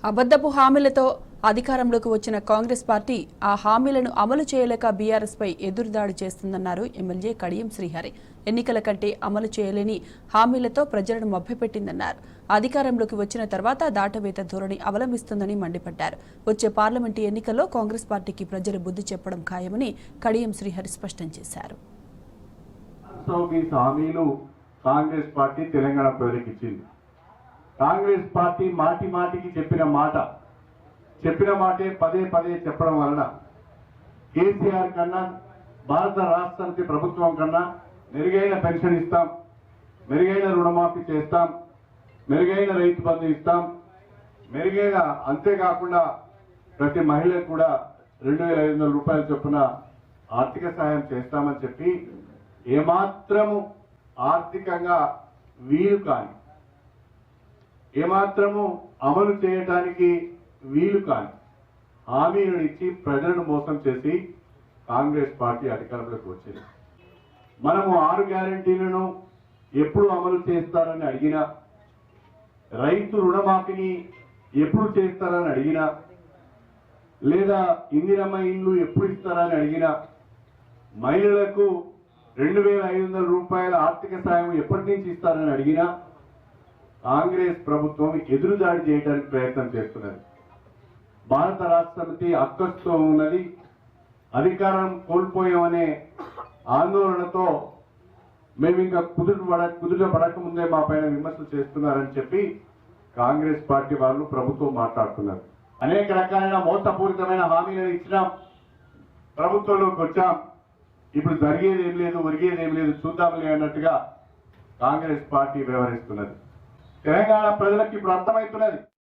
అబద్ధపు హామీలతో అధికారంలోకి వచ్చిన కాంగ్రెస్ పార్టీ ఆ హామీలను అమలు చేయలేక బీఆర్ఎస్పై ఎదురుదాడి చేస్తుందన్నారు ఎమ్మెల్యే కడియం శ్రీహరి. ఎన్నికల కంటే అమలు చేయలేని హామీలతో ప్రజలను మభ్యపెట్టిందన్నారు. అధికారంలోకి వచ్చిన తర్వాత దాటవేత ధోరణి అవలంబిస్తుందని మండిపడ్డారు. వచ్చే పార్లమెంటు ఎన్నికల్లో కాంగ్రెస్ పార్టీకి ప్రజలు బుద్ధి చెప్పడం ఖాయమని కడియం శ్రీహరి స్పష్టం చేశారు. కాంగ్రెస్ పార్టీ తెలంగాణ ప్రజలకు ఇచ్చింది. కాంగ్రెస్ పార్టీ మాటి మాటికి చెప్పిన మాటే పదే పదే చెప్పడం వలన కేసీఆర్ కన్నా భారత రాష్ట్ర సమితి ప్రభుత్వం కన్నా మెరుగైన పెన్షన్ ఇస్తాం, మెరుగైన రుణమాఫీ చేస్తాం, మెరుగైన రైతు బంధు ఇస్తాం, మెరుగైన అంతేకాకుండా ప్రతి మహిళకు కూడా 2500 రూపాయల చొప్పున ఆర్థిక సాయం చేస్తామని చెప్పి ఏమాత్రము ఆర్థికంగా వీలు కాని, ఏమాత్రము అమలు చేయడానికి వీలు కాని హామీలను ఇచ్చి ప్రజలను మోసం చేసి కాంగ్రెస్ పార్టీ అధికారంలోకి వచ్చింది. మనము 6 గ్యారెంటీలను ఎప్పుడు అమలు చేస్తారని అడిగినా, రైతు రుణమాఫీని ఎప్పుడు చేస్తారని అడిగినా, లేదా ఇందిరమ్మ ఇల్లు ఎప్పుడు ఇస్తారని అడిగినా, మహిళలకు 2500 రూపాయల ఆర్థిక సాయం ఎప్పటి నుంచి ఇస్తారని అడిగినా కాంగ్రెస్ ప్రభుత్వం ఎదురుదాడి చేయడానికి ప్రయత్నం చేస్తున్నది. భారత రాష్ట్ర సమితి అక్కస్తో ఉన్నది. అధికారం కోల్పోయామనే ఆందోళనతో మేము ఇంకా కుదుట పడక ముందే మా పైన విమర్శలు చేస్తున్నారని చెప్పి కాంగ్రెస్ పార్టీ వాళ్ళు ప్రభుత్వం మాట్లాడుతున్నారు. అనేక రకాలైన మోసపూరితమైన హామీలను ఇచ్చినాం, ప్రభుత్వంలోకి వచ్చాం, ఇప్పుడు జరిగేది ఏం లేదు, ఒరిగేది ఏం లేదు, చూద్దాంలే అన్నట్టుగా కాంగ్రెస్ పార్టీ వ్యవహరిస్తున్నది. తెలంగాణ ప్రజలకు ఇప్పుడు అర్థమవుతున్నది.